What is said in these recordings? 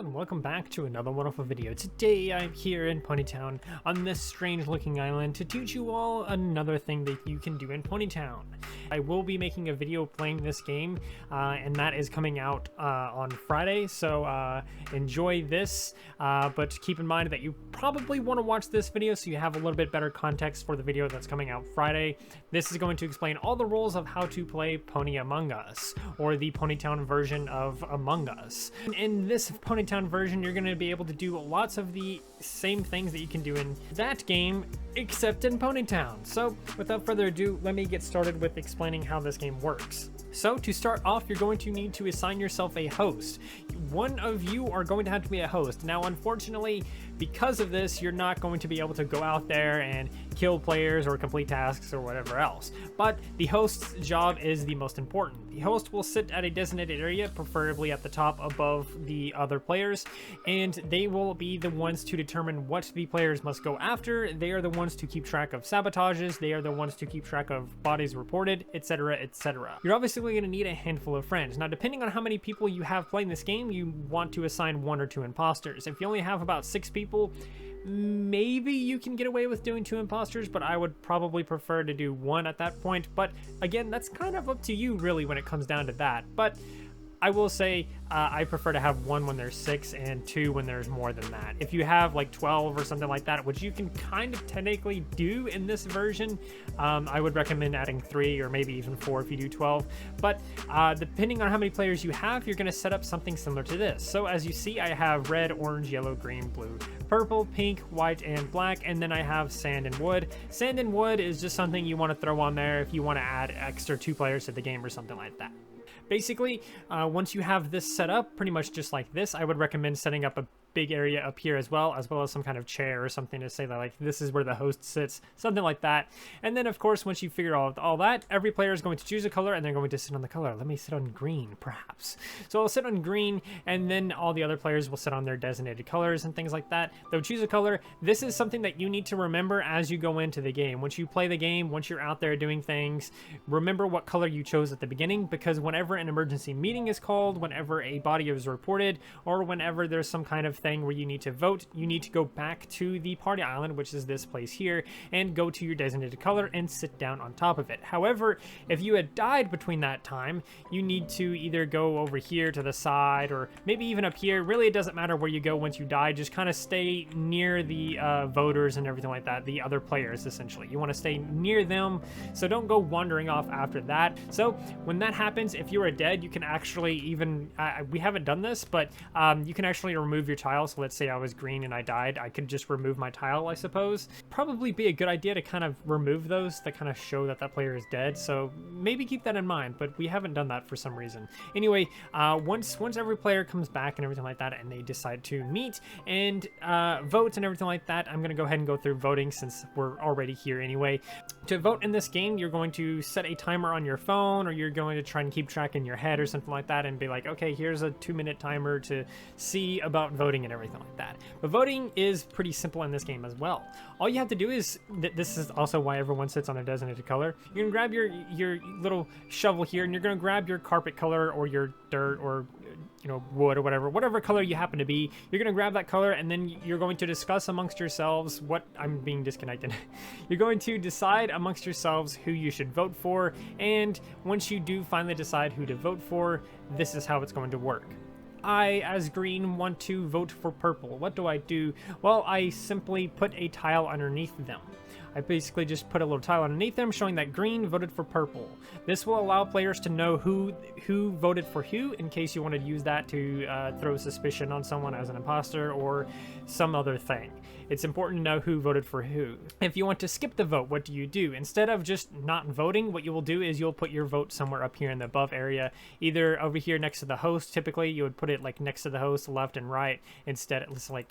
and welcome back to another wonderful video. Today I'm here in Ponytown on this strange looking island to teach you all another thing that you can do in Ponytown. I will be making a video playing this game and that is coming out on Friday, so enjoy this, but keep in mind that you probably want to watch this video so you have a little bit better context for the video that's coming out Friday. This is going to explain all the rules of how to play Pony Among Us, or the Ponytown version of Among Us. In this Ponytown version, you're going to be able to do lots of the same things that you can do in that game, except in Ponytown. So without further ado, let me get started with explaining how this game works. So to start off, you're going to need to assign yourself a host. One of you are going to have to be a host. Now, unfortunately, because of this, you're not going to be able to go out there and kill players or complete tasks or whatever else. But the host's job is the most important. The host will sit at a designated area, preferably at the top above the other players, and they will be the ones to determine what the players must go after. They are the ones to keep track of sabotages. They are the ones to keep track of bodies reported, etc., etc. You're obviously going to need a handful of friends. Now, depending on how many people you have playing this game, you want to assign 1 or 2 imposters. If you only have about 6 people, maybe you can get away with doing 2 imposters, but I would probably prefer to do 1 at that point. But again, that's kind of up to you really when it comes down to that. But I will say I prefer to have 1 when there's 6 and 2 when there's more than that. If you have like 12 or something like that, which you can kind of technically do in this version, I would recommend adding 3 or maybe even 4 if you do 12. But depending on how many players you have, you're going to set up something similar to this. So as you see, I have red, orange, yellow, green, blue, purple, pink, white, and black, and then I have sand and wood. Sand and wood is just something you want to throw on there if you want to add extra 2 players to the game or something like that. Basically, once you have this set up, pretty much just like this, I would recommend setting up a big area up here as well as some kind of chair or something to say that like this is where the host sits, something like that. And then of course, once you figure out all that, every player is going to choose a color and they're going to sit on the color. Let me sit on green, perhaps. So I'll sit on green, and then all the other players will sit on their designated colors and things like that. They'll choose a color. This is something that you need to remember as you go into the game. Once you play the game, once you're out there doing things, remember what color you chose at the beginning, because whenever an emergency meeting is called, whenever a body is reported, or whenever there's some kind of thing where you need to vote, you need to go back to the party island, which is this place here, and go to your designated color and sit down on top of it. However, if you had died between that time, you need to either go over here to the side or maybe even up here. Really, it doesn't matter where you go once you die. Just kind of stay near the voters and everything like that, the other players essentially. You want to stay near them, so don't go wandering off after that. So when that happens, if you are dead, you can actually even we haven't done this, but you can actually remove your tile. So let's say I was green and I died, I could just remove my tile, I suppose. Probably be a good idea to kind of remove those that kind of show that that player is dead, so maybe keep that in mind, but we haven't done that for some reason. Anyway, once every player comes back and everything like that, and they decide to meet and vote and everything like that, I'm going to go ahead and go through voting since we're already here anyway. To vote in this game, you're going to set a timer on your phone, or you're going to try and keep track in your head or something like that and be like, okay, here's a 2-minute timer to see about voting and everything like that. But voting is pretty simple in this game as well. All you have to do is, this is also why everyone sits on their designated color. You're gonna grab your little shovel here, and you're gonna grab your carpet color or your dirt or wood or whatever color you happen to be. You're gonna grab that color, and then you're going to discuss amongst yourselves I'm being disconnected. You're going to decide amongst yourselves who you should vote for, and once you do finally decide who to vote for, this is how it's going to work. I, as green, want to vote for purple. What do I do? Well, I simply put a tile underneath them. I basically just put a little tile underneath them showing that green voted for purple. This will allow players to know who voted for who, in case you want to use that to throw suspicion on someone as an imposter or some other thing. It's important to know who voted for who. If you want to skip the vote, what do you do? Instead of just not voting, what you will do is you'll put your vote somewhere up here in the above area, either over here next to the host. Typically, you would put it like next to the host, left and right. Instead,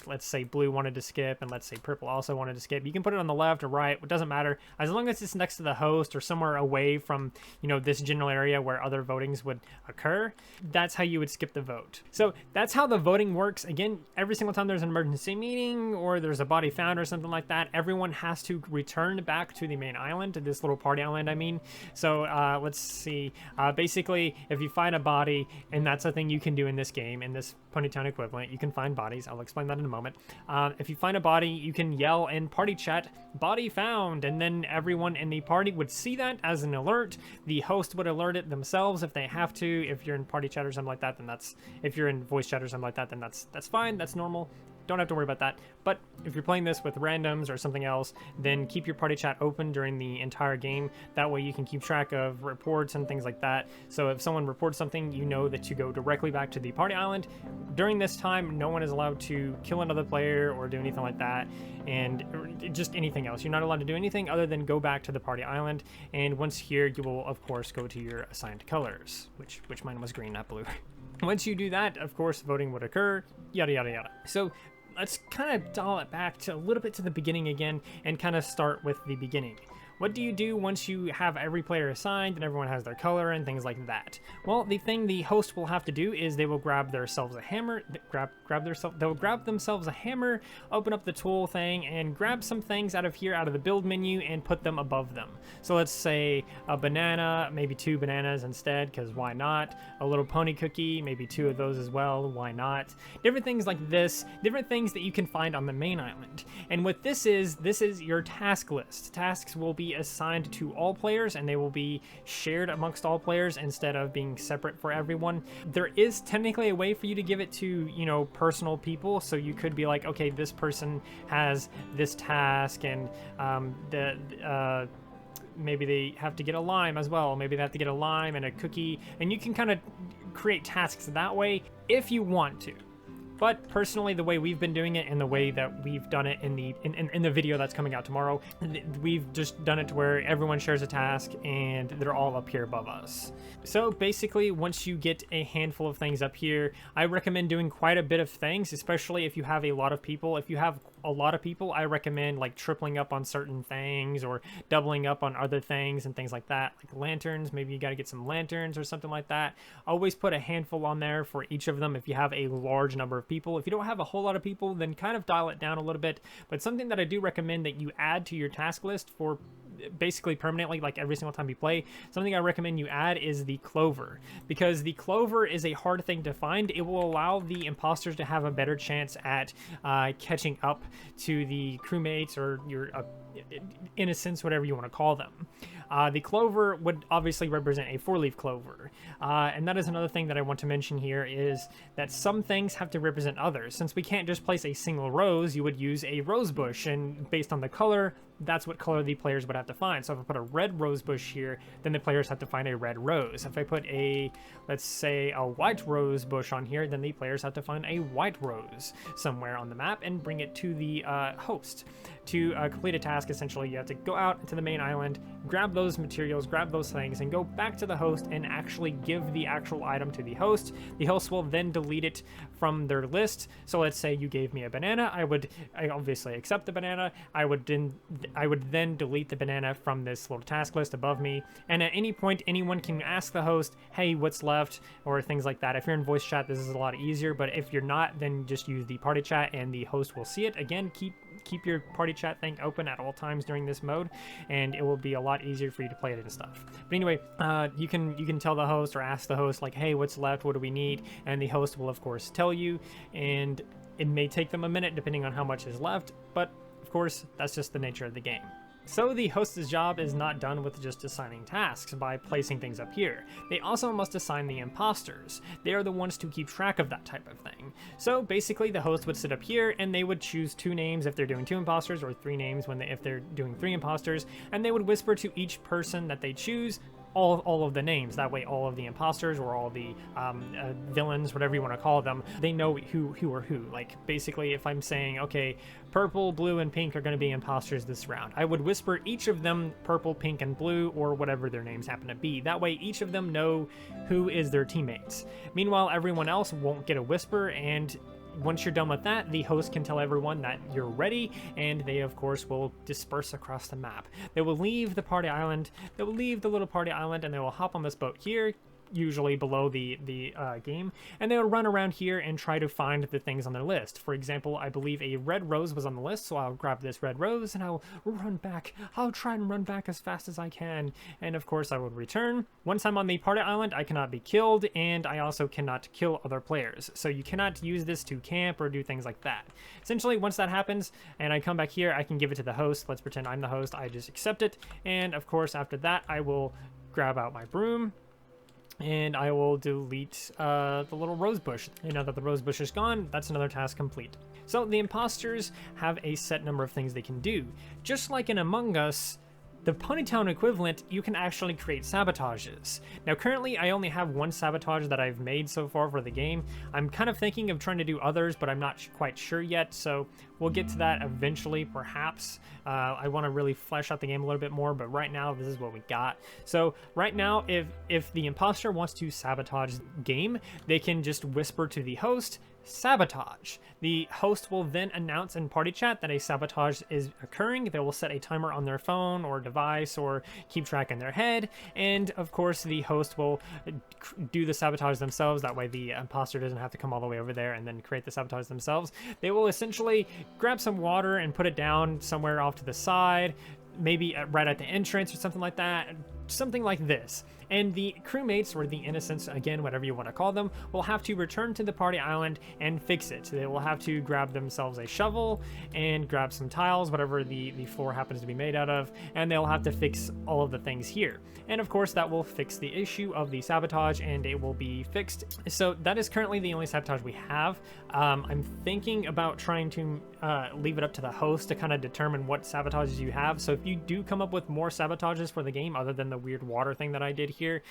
let's say blue wanted to skip, and let's say purple also wanted to skip. You can put it on the left or right. It doesn't matter, as long as it's next to the host or somewhere away from this general area where other votings would occur. That's how you would skip the vote. So that's how the voting works. Again, every single time there's an emergency meeting or there's a body found or something like that, everyone has to return back to the main island, to this little party island, I mean. So let's see. Basically, if you find a body, and that's a thing you can do in this game, in this Ponytown equivalent, you can find bodies. I'll explain that in a moment. If you find a body, you can yell in party chat, "Body found," and then everyone in the party would see that as an alert. The host would alert it themselves if they have to. If you're in party chat or something like that, then that's, if you're in voice chat or something like that, then that's fine. That's normal. Don't have to worry about that. But if you're playing this with randoms or something else, then keep your party chat open during the entire game. That way you can keep track of reports and things like that. So if someone reports something, you know that you go directly back to the party island. During this time, no one is allowed to kill another player or do anything like that, and just anything else. You're not allowed to do anything other than go back to the party island. And once here, you will of course go to your assigned colors, which mine was green, not blue. Once you do that, of course, voting would occur, yada, yada, yada. So let's kind of dial it back to a little bit to the beginning again and kind of start with the beginning. What do you do once you have every player assigned and everyone has their color and things like that? Well, the thing the host will have to do is they will grab themselves a hammer, they'll grab themselves a hammer, open up the tool thing, and grab some things out of here, out of the build menu, and put them above them. So let's say a banana, maybe 2 bananas instead, because why not? A little pony cookie, maybe 2 of those as well, why not? Different things like this, different things that you can find on the main island. And what this is your task list. Tasks will be assigned to all players, and they will be shared amongst all players instead of being separate for everyone. There is technically a way for you to give it to, you know, personal people. So you could be like, okay, this person has this task, and maybe they have to get a lime as well. Maybe they have to get a lime and a cookie, and you can kind of create tasks that way if you want to. But personally, the way we've been doing it and the way that we've done it in the video that's coming out tomorrow, we've just done it to where everyone shares a task and they're all up here above us. So basically, once you get a handful of things up here, I recommend doing quite a bit of things, especially if you have a lot of people. If you have a lot of people, I recommend like tripling up on certain things or doubling up on other things and things like that, like lanterns. Maybe you got to get some lanterns or something like that. Always put a handful on there for each of them if you have a large number of people. If you don't have a whole lot of people, then kind of dial it down a little bit. But something that I do recommend that you add to your task list for basically permanently, like every single time you play, something I recommend you add is the clover, because the clover is a hard thing to find. It will allow the imposters to have a better chance at catching up to the crewmates or your innocents, whatever you want to call them. The clover would obviously represent a 4-leaf clover. And that is another thing that I want to mention here, is that some things have to represent others. Since we can't just place a single rose, you would use a rose bush, and based on the color, that's what color the players would have to find. So if I put a red rose bush here, then the players have to find a red rose. If I put a, let's say, a white rose bush on here, then the players have to find a white rose somewhere on the map and bring it to the host. To complete a task, essentially, you have to go out into the main island, grab those materials, grab those things, and go back to the host and actually give the actual item to the host. The host will then delete it from their list. So let's say you gave me a banana. I obviously accept the banana. I would then delete the banana from this little task list above me. And at any point, anyone can ask the host, hey, what's left, or things like that. If you're in voice chat, this is a lot easier, but if you're not, then just use the party chat and the host will see it. Again, keep your party chat thing open at all times during this mode, and it will be a lot easier for you to play it and stuff. But anyway, you can tell the host or ask the host, like, hey, what's left, what do we need, and the host will of course tell you, and it may take them a minute depending on how much is left, but of course that's just the nature of the game. So the host's job is not done with just assigning tasks by placing things up here. They also must assign the imposters. They are the ones to keep track of that type of thing. So basically the host would sit up here and they would choose 2 names if they're doing 2 imposters, or 3 names if they're doing 3 imposters, and they would whisper to each person that they choose all of the names. That way all of the imposters or all the villains, whatever you want to call them, they know who are who. Like basically if I'm saying, okay, purple, blue, and pink are going to be imposters this round, I would whisper each of them purple, pink, and blue, or whatever their names happen to be. That way each of them know who is their teammates. Meanwhile, everyone else won't get a whisper, and once you're done with that, the host can tell everyone that you're ready, and they of course will disperse across the map. They will leave the party island, they will leave the little party island, and they will hop on this boat here, usually below the game, and they'll run around here and try to find the things on their list. For example, I believe a red rose was on the list, so I'll grab this red rose and I'll run back. I'll try and run back as fast as I can, and of course I will return. Once I'm on the party island, I cannot be killed, and I also cannot kill other players, so you cannot use this to camp or do things like that. Essentially, once that happens and I come back here, I can give it to the host. Let's pretend I'm the host. I just accept it, and of course after that I will grab out my broom and I will delete the little rose bush. And now that the rose bush is gone, that's another task complete. So the imposters have a set number of things they can do. Just like in Among Us, the Ponytown equivalent, you can actually create sabotages. Now currently I only have one sabotage that I've made so far for the game. I'm kind of thinking of trying to do others, but I'm not quite sure yet, so we'll get to that eventually, perhaps. I want to really flesh out the game a little bit more, but right now this is what we got. So right now, if the imposter wants to sabotage the game, they can just whisper to the host, sabotage. The host will then announce in party chat that a sabotage is occurring. They will set a timer on their phone or device or keep track in their head, and of course the host will do the sabotage themselves. That way the imposter doesn't have to come all the way over there and then create the sabotage themselves. They will essentially grab some water and put it down somewhere off to the side, maybe right at the entrance or something like that, something like this. And the crewmates, or the innocents, again, whatever you want to call them, will have to return to the party island and fix it. They will have to grab themselves a shovel and grab some tiles, whatever the floor happens to be made out of, and they'll have to fix all of the things here. And of course, that will fix the issue of the sabotage, and it will be fixed. So that is currently the only sabotage we have. I'm thinking about trying to leave it up to the host to kind of determine what sabotages you have. So if you do come up with more sabotages for the game, other than the weird water thing that I did here,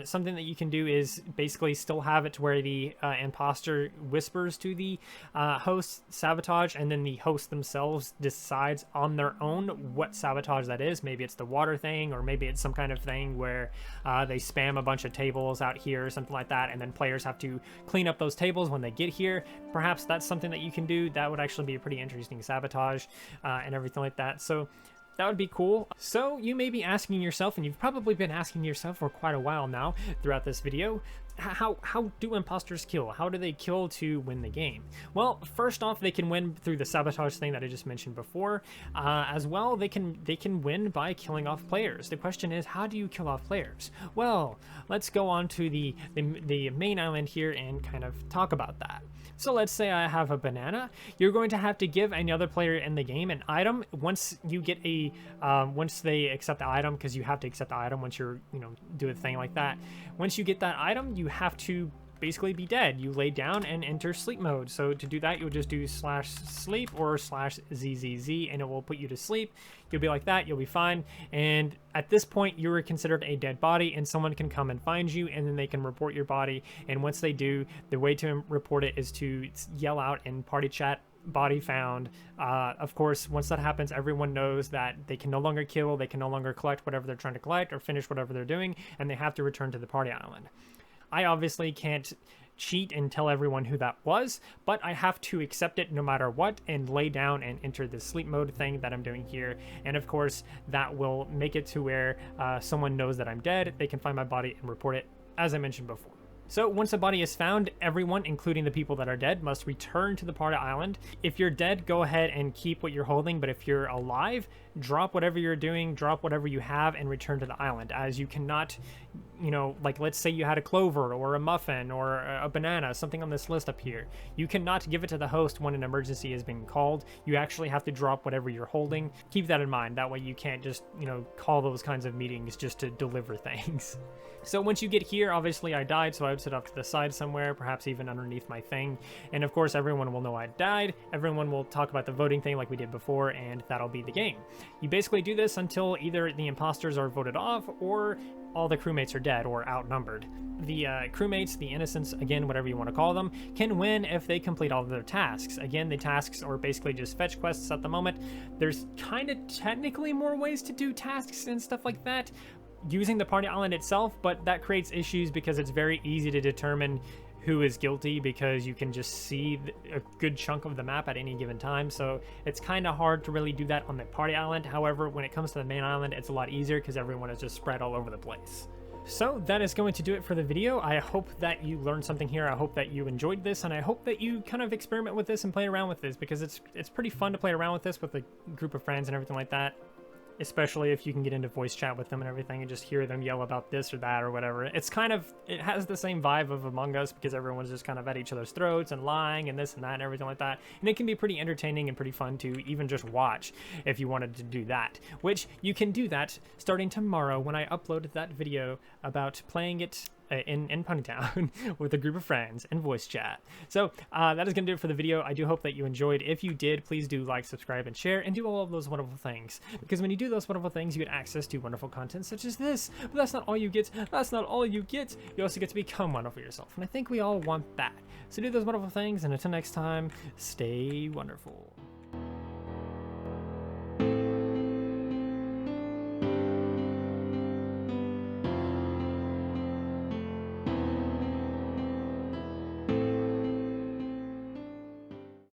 something that you can do is basically still have it to where the imposter whispers to the host sabotage, and then the host themselves decides on their own what sabotage that is. Maybe it's the water thing, or maybe it's some kind of thing where they spam a bunch of tables out here or something like that, and then players have to clean up those tables when they get here. Perhaps that's something that you can do. That would actually be a pretty interesting sabotage and everything like that. So that would be cool. So you may be asking yourself, and you've probably been asking yourself for quite a while now throughout this video, how do imposters kill? How do they kill to win the game? Well, first off, they can win through the sabotage thing that I just mentioned before. As well, they can win by killing off players. The question is, how do you kill off players? Well, let's go on to the main island here and kind of talk about that. So let's say I have a banana. You're going to have to give any other player in the game an item once you get a once they accept the item, because you have to accept the item once you're do a thing like that. Once you get that item, you have to basically be dead. You lay down and enter sleep mode. So to do that, you'll just do /sleep or /zzz, and it will put you to sleep. You'll be like that, you'll be fine. And at this point, you're considered a dead body, and someone can come and find you, and then they can report your body. And once they do, the way to report it is to yell out in party chat, body found. Of course, once that happens, everyone knows that they can no longer kill, they can no longer collect whatever they're trying to collect or finish whatever they're doing, and they have to return to the party island. I obviously can't cheat and tell everyone who that was, but I have to accept it no matter what and lay down and enter the sleep mode thing that I'm doing here. And of course, that will make it to where someone knows that I'm dead. They can find my body and report it, as I mentioned before. So once a body is found, everyone, including the people that are dead, must return to the party island. If you're dead, go ahead and keep what you're holding, but if you're alive, drop whatever you're doing, drop whatever you have, and return to the island, as you cannot, like let's say you had a clover or a muffin or a banana, something on this list up here. You cannot give it to the host when an emergency is being called. You actually have to drop whatever you're holding. Keep that in mind. That way you can't just, call those kinds of meetings just to deliver things. So once you get here, obviously I died, so I would sit off to the side somewhere, perhaps even underneath my thing. And of course, everyone will know I died. Everyone will talk about the voting thing like we did before, and that'll be the game. You basically do this until either the imposters are voted off or all the crewmates are dead or outnumbered. The crewmates, the innocents, again, whatever you want to call them, can win if they complete all of their tasks. Again, the tasks are basically just fetch quests at the moment. There's kind of technically more ways to do tasks and stuff like that using the party island itself, but that creates issues because it's very easy to determine who is guilty because you can just see a good chunk of the map at any given time. So it's kind of hard to really do that on the party island. However, when it comes to the main island, it's a lot easier because everyone is just spread all over the place. So that is going to do it for the video. I hope that you learned something here. I hope that you enjoyed this, and I hope that you kind of experiment with this and play around with this, because it's pretty fun to play around with this with a group of friends and everything like that. Especially if you can get into voice chat with them and everything and just hear them yell about this or that or whatever. It has the same vibe of Among Us, because everyone's just kind of at each other's throats and lying and this and that and everything like that. And it can be pretty entertaining and pretty fun to even just watch if you wanted to do that. Which you can do that starting tomorrow when I upload that video about playing it in Ponytown with a group of friends and voice chat. So that is going to do it for the video. I do hope that you enjoyed. If you did, please do like, subscribe, and share, and do all of those wonderful things, because when you do those wonderful things, you get access to wonderful content such as this. But that's not all you get. That's not all you get. You also get to become wonderful yourself, and I think we all want that. So do those wonderful things, and until next time, stay wonderful.